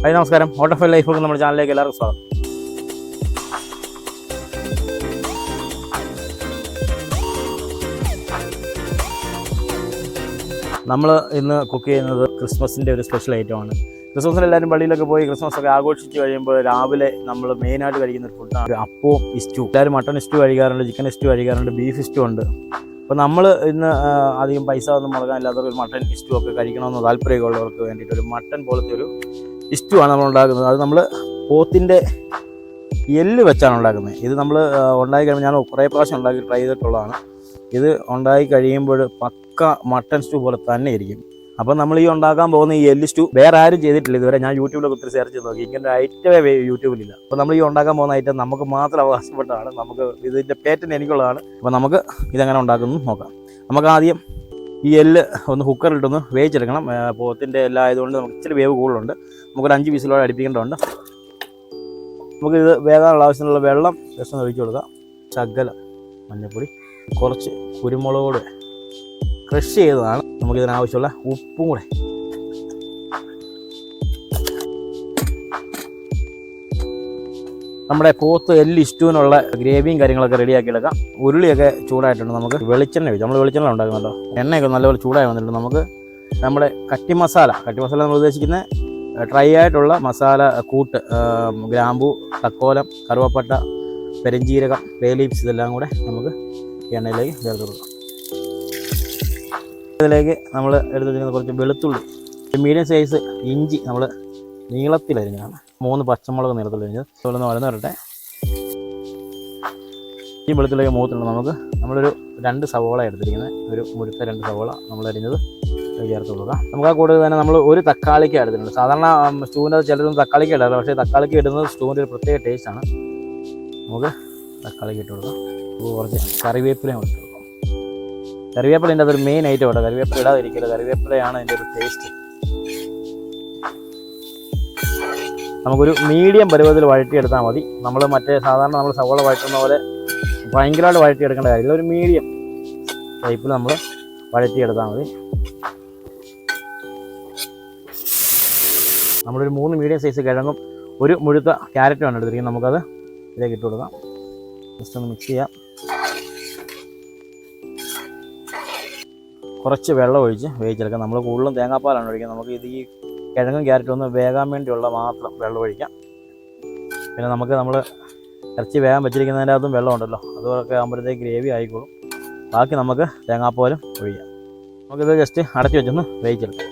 Hi നമസ്കാരം, ഓട്ടോഫൈൽ life ഒക്കെ നമ്മുടെ ചാനലിലേക്ക് എല്ലാവർക്കും സ്വാഗതം. നമ്മൾ ഇന്ന് കുക്ക് ചെയ്യുന്നത് ക്രിസ്മസിൻ്റെ ഒരു സ്പെഷ്യൽ ഐറ്റമാണ്. ക്രിസ്മസിന് എല്ലാവരും പള്ളിയിലൊക്കെ പോയി ക്രിസ്മസ് ഒക്കെ ആഘോഷിച്ച് കഴിയുമ്പോൾ രാവിലെ നമ്മൾ മെയിനായിട്ട് കഴിക്കുന്ന ഒരു ഫുഡാണ് അപ്പവും ഇസ്റ്റു. എല്ലാവരും മട്ടൺ ഇസ്റ്റു കഴിക്കാറുണ്ട്, ചിക്കൻ ഇസ്റ്റു കഴിക്കാറുണ്ട്, ബീഫ് ഇസ്റ്റു ഉണ്ട്. അപ്പോൾ നമ്മൾ ഇന്ന് അധികം പൈസ ഒന്നും മുടക്കാനില്ലാത്തവർ ഒരു മട്ടൺ ഇസ്റ്റു ഒക്കെ കഴിക്കണമെന്ന് താല്പര്യമൊക്കെയുള്ളവർക്ക് വേണ്ടിയിട്ട് ഒരു മട്ടൺ പോലത്തെ ഒരു ഇസ്റ്റു ആണ് നമ്മൾ ഉണ്ടാക്കുന്നത്. അത് നമ്മൾ പോത്തിൻ്റെ എല്ല് വെച്ചാണ് ഉണ്ടാക്കുന്നത്. ഇത് നമ്മൾ ഉണ്ടാക്കി കഴിയുമ്പോൾ ഞാൻ കുറേ പ്രാവശ്യം ഉണ്ടാക്കി ട്രൈ ചെയ്തിട്ടുള്ളതാണ്. ഇത് ഉണ്ടാക്കി കഴിയുമ്പോൾ പക്ക മട്ടൺ സ്റ്റൂ പോലെ തന്നെ ഇരിക്കും. അപ്പോൾ നമ്മൾ ഈ ഉണ്ടാക്കാൻ പോകുന്ന ഈ എല്ല് സ്റ്റൂ വേറെ ആരും ചെയ്തിട്ടില്ല ഇതുവരെ. ഞാൻ യൂട്യൂബിലൊക്കെ ഒത്തിരി സെർച്ച് ചെയ്ത് നോക്കി, ഇങ്ങനെ ഒരു ഐറ്റമേ യൂട്യൂബിലില്ല. അപ്പോൾ നമ്മൾ ഈ ഉണ്ടാക്കാൻ പോകുന്ന ഐറ്റം നമുക്ക് മാത്രം അവകാശപ്പെട്ടതാണ്, നമുക്ക് ഇതിൻ്റെ പേറ്റന്റ് എനിക്കുള്ളതാണ്. അപ്പോൾ നമുക്ക് ഇതെങ്ങനെ ഉണ്ടാക്കുന്നു നോക്കാം. നമുക്ക് ആദ്യം ഈ എല്ല് ഒന്ന് കുക്കറിലിട്ടൊന്ന് വേവിച്ചെടുക്കണം. പോത്തിൻ്റെ എല്ലാം ആയതുകൊണ്ട് നമുക്ക് ഇച്ചിരി വേവ് കൂടുതലുണ്ട്. നമുക്കൊരു 5 പീസിലോടെ അടുപ്പിക്കേണ്ടതുണ്ട്. നമുക്കിത് വേകാനുള്ള ആവശ്യമുള്ള വെള്ളം ജസ്റ്റ് ഒഴിച്ചു കൊടുക്കാം. ശകലം മഞ്ഞൾപ്പൊടി, കുറച്ച് കുരുമുളക് പൊടി ക്രഷ് ചെയ്തതാണ്. നമുക്കിതിനാവശ്യമുള്ള ഉപ്പും കൂടെ. നമ്മുടെ പോത്ത് എല്ല് ഇഷ്ടൂനുള്ള ഗ്രേവിയും കാര്യങ്ങളൊക്കെ റെഡിയാക്കി എടുക്കാം. ഉരുളിയൊക്കെ ചൂടായിട്ടുണ്ട്. നമുക്ക് വെളിച്ചെണ്ണ ഒഴിച്ചു. നമ്മൾ വെളിച്ചെണ്ണ ഉണ്ടാക്കുന്നുണ്ടോ, എണ്ണയൊക്കെ നല്ലപോലെ ചൂടായി വന്നിട്ടുണ്ട്. നമുക്ക് നമ്മുടെ കട്ടി മസാല നമ്മൾ ഉദ്ദേശിക്കുന്ന ഡ്രൈ ആയിട്ടുള്ള മസാല കൂട്ട്, ഗ്രാമ്പൂ, തക്കോലം, കറുവപ്പട്ട, പെരുംജീരകം, ബേ ലീവ്സ് ഇതെല്ലാം കൂടെ നമുക്ക് എണ്ണയിലേക്ക് ചേർത്ത് കൊടുക്കാം. ഇതിലേക്ക് നമ്മൾ എടുത്ത് വെച്ചിരിക്കുന്ന കുറച്ച് വെളുത്തുള്ളി, മീഡിയം സൈസ് ഇഞ്ചി നമ്മൾ നീളത്തിലരിഞ്ഞാണ്, 3 പച്ചമുളക് നീളത്തിലരിഞ്ഞത്. ഇതൊന്ന് വഴന്ന് വരട്ടെ. ഈ വെളുത്തുള്ളിലേക്ക് മൂത്തുണ്ട്. നമ്മളൊരു 2 സവോള എടുത്തിരിക്കുന്നത്, ഒരു മുഴുത്ത 2 സവോള നമ്മളരിഞ്ഞത് ചേർത്ത് കൊടുക്കാം. നമുക്ക് ആ കൂടുതൽ തന്നെ നമ്മൾ ഒരു തക്കാളിക്ക് എടുത്തിട്ടുണ്ട്. സാധാരണ സ്റ്റൂവിൻ്റെ ചിലരൊന്നും തക്കാളിക്ക് ഇടാറില്ല, പക്ഷേ തക്കാളിക്ക് ഇടുന്നത് സ്റ്റൂവിൻ്റെ ഒരു പ്രത്യേക ടേസ്റ്റാണ്. നമുക്ക് തക്കാളിക്ക് ഇട്ട് കൊടുക്കാം. കുറച്ച് കറിവേപ്പിലയും ഇട്ട് കൊടുക്കാം. കറിവേപ്പില ഇതിൻ്റെ അതൊരു മെയിൻ ഐറ്റം കേട്ടോ. കറിവേപ്പില ഇടാതിരിക്കില്ല, കറിവേപ്പിലയാണ് അതിൻ്റെ ഒരു ടേസ്റ്റ്. നമുക്കൊരു മീഡിയം പരുവത്തിൽ വഴറ്റിയെടുത്താൽ മതി. നമ്മൾ സാധാരണ നമ്മൾ സവോള വഴറ്റുന്ന പോലെ ഭയങ്കരമായിട്ട് വഴറ്റിയെടുക്കേണ്ട കാര്യമില്ല. ഒരു മീഡിയം ടൈപ്പിൽ നമ്മൾ വഴറ്റിയെടുത്താൽ മതി. നമ്മളൊരു 3 മീഡിയം സൈസ് കിഴങ്ങും ഒരു മുഴുത്ത ക്യാരറ്റുമാണ് എടുത്തിരിക്കുന്നത്. നമുക്കത് ഇതിലേക്ക് ഇട്ട് കൊടുക്കാം. ജസ്റ്റ് ഒന്ന് മിക്സ് ചെയ്യാം. കുറച്ച് വെള്ളം ഒഴിച്ച് വേവിച്ചെടുക്കാം. നമ്മൾ കൂടുതലും തേങ്ങാപ്പാലാണ് ഒഴിക്കുന്നത്. നമുക്ക് ഇത് ഈ കിഴങ്ങും ക്യാരറ്റും ഒന്ന് വേകാൻ വേണ്ടിയുള്ള മാത്രം വെള്ളം ഒഴിക്കാം. പിന്നെ നമ്മൾ ഇറച്ചി വേഗം വെച്ചിരിക്കുന്നതിൻ്റെ അതും വെള്ളം ഉണ്ടല്ലോ, അതൊക്കെ ആകുമ്പോഴത്തേക്ക് ഗ്രേവി ആയിക്കോളും. ബാക്കി നമുക്ക് തേങ്ങാപ്പാലും ഒഴിക്കാം. നമുക്കിത് ജസ്റ്റ് അടച്ചു വെച്ചൊന്ന് വേവിച്ചെടുക്കാം.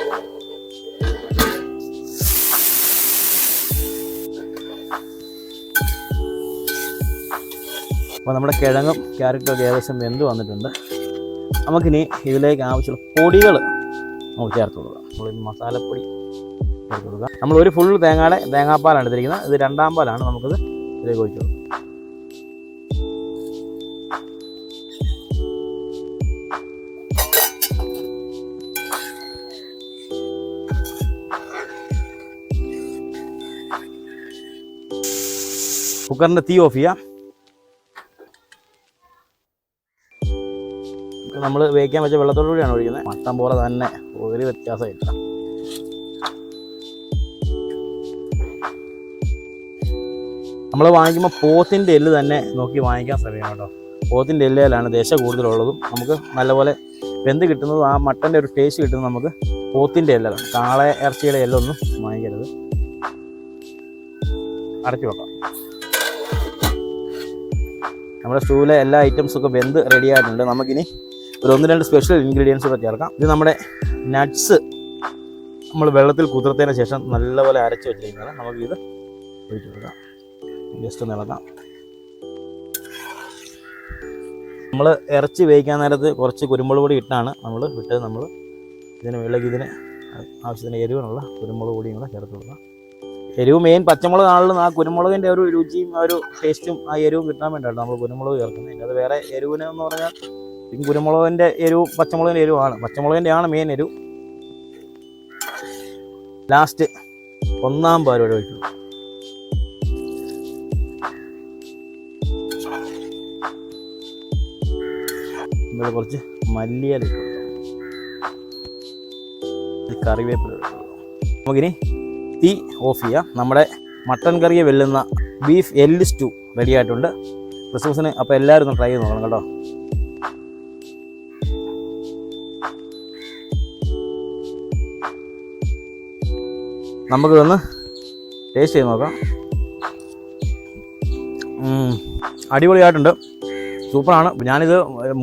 അപ്പോൾ നമ്മുടെ കിഴങ്ങും ക്യാരറ്റും ഒക്കെ ഏകദേശം വെന്ത് വന്നിട്ടുണ്ട്. നമുക്കിനി ഇതിലേക്ക് ആവശ്യമുള്ള പൊടികൾ നമുക്ക് ചേർത്ത് കൊടുക്കാം. നമ്മൾ മസാലപ്പൊടി ചേർത്ത് കൊടുക്കാം. നമ്മൾ ഒരു ഫുൾ തേങ്ങാപ്പാലാണ് എടുത്തിരിക്കുന്നത്. ഇത് 2ാം പാലാണ്. നമുക്കിത് ഇതിലേക്ക് ഒഴിച്ചു കൊടുക്കാം. കുക്കറിൻ്റെ തീ ഓഫ് ചെയ്യാം. നമ്മൾ വേവിക്കാൻ വെച്ച വെള്ളത്തോടുകൂടിയാണ് ഒഴിക്കുന്നത്. മട്ടൻ പോലെ തന്നെ ഒരു വ്യത്യാസമില്ല. നമ്മൾ വാങ്ങിക്കുമ്പോൾ പോത്തിൻ്റെ എല്ല് തന്നെ നോക്കി വാങ്ങിക്കാൻ ശ്രമിക്കണം കേട്ടോ. പോത്തിൻ്റെ എല്ലിലാണ് ദശ കൂടുതലുള്ളതും നമുക്ക് നല്ലപോലെ വെന്ത് കിട്ടുന്നതും ആ മട്ടൻ്റെ ഒരു ടേസ്റ്റ് കിട്ടുന്നത് നമുക്ക് പോത്തിൻ്റെ എല്ലാണ്. കാള ഇറച്ചിയുടെ എല്ലൊന്നും വാങ്ങിക്കരുത്. അടച്ചു വെക്കാം. നമ്മുടെ സ്റ്റൂവിലെ എല്ലാ ഐറ്റംസൊക്കെ വെന്ത് റെഡി ആയിട്ടുണ്ട്. നമുക്കിനി ഒരു 1-2 സ്പെഷ്യൽ ഇൻഗ്രീഡിയൻസ് കൂടെ ചേർക്കാം. ഇത് നമ്മുടെ നട്ട്സ് നമ്മൾ വെള്ളത്തിൽ കുതിർത്തതിന് ശേഷം നല്ലപോലെ അരച്ച് വെച്ചിരിക്കുന്നത്. നമുക്കിത് ഒഴിച്ചു കൊടുക്കാം. ജസ്റ്റ് ഒന്ന് ഇളക്കാം. നമ്മൾ ഇറച്ചി വേവിക്കാൻ നേരത്ത് കുറച്ച് കുരുമുളക് പൊടി ഇട്ടാണ് നമ്മൾ വിട്ടത്. നമ്മൾ ഇതിന് ആവശ്യത്തിന് എരിവിനുള്ള കുരുമുളക് പൊടിയും കൂടെ ചേർത്ത് കൊടുക്കാം. എരിവ് മെയിൻ പച്ചമുളക് ആണെങ്കിലും ആ കുരുമുളകിൻ്റെ ഒരു രുചിയും ആ ഒരു ടേസ്റ്റും ആ എരിവും കിട്ടാൻ വേണ്ടിയിട്ടാണ് നമ്മൾ കുരുമുളക് ചേർക്കുന്നത്. അതിൻ്റെ അത് വേറെ എരിവിന് എന്ന് പറഞ്ഞാൽ കുരുമുളകിൻ്റെ എരിവും പച്ചമുളകിൻ്റെ എരിവാണ്. പച്ചമുളകിൻ്റെ ആണ് മെയിൻ എരിവ്. ലാസ്റ്റ് 1-ാം പാൽ ഒഴിച്ചു. കുറച്ച് മല്ലിയില ഇട്ടു. കറിവേപ്പില. നമുക്കിനി തീ ഓഫ് ചെയ്യുക. നമ്മുടെ മട്ടൻ കറിയെ വെല്ലുന്ന ബീഫ് എല്ല് സ്റ്റൂ റെഡി ആയിട്ടുണ്ട് ക്രിസ്മസിന്. അപ്പോൾ എല്ലാവരും ഒന്ന് ട്രൈ ചെയ്ത് നോക്കണം കേട്ടോ. നമുക്കിതൊന്ന് ടേസ്റ്റ് ചെയ്ത് നോക്കാം. അടിപൊളിയായിട്ടുണ്ട്, സൂപ്പറാണ്. ഞാനിത്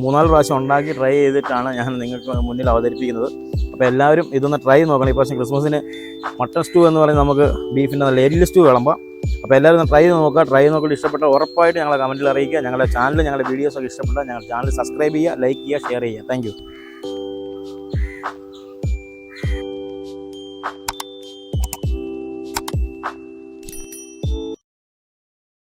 3-4 പ്രാവശ്യം ഉണ്ടാക്കി ട്രൈ ചെയ്തിട്ടാണ് ഞാൻ നിങ്ങൾക്ക് മുന്നിൽ അവതരിപ്പിക്കുന്നത്. അപ്പോൾ എല്ലാവരും ഇതൊന്ന് ട്രൈ ചെയ്ത് നോക്കണം. ഈ പ്രാവശ്യം ക്രിസ്മസിന് മട്ടൺ സ്റ്റൂ എന്ന് പറയുന്നത് നമുക്ക് ബീഫിൻ്റെ നല്ല എല്ല് സ്റ്റൂ വിളമ്പാം. അപ്പോൾ എല്ലാവരും ഒന്ന് ട്രൈ ചെയ്ത് നോക്കുക. ട്രൈ ചെയ്ത് നോക്കിയിട്ട് ഇഷ്ടപ്പെട്ട ഉറപ്പായിട്ട് ഞങ്ങളെ കമൻറ്റിൽ അറിയിക്കുക. ഞങ്ങളുടെ ചാനൽ, ഞങ്ങളുടെ വീഡിയോസൊക്കെ ഇഷ്ടപ്പെട്ടാൽ ഞങ്ങളുടെ ചാനൽ സബ്സ്ക്രൈബ് ചെയ്യുക, ലൈക്ക് ചെയ്യുക, ഷെയർ ചെയ്യുക. താങ്ക്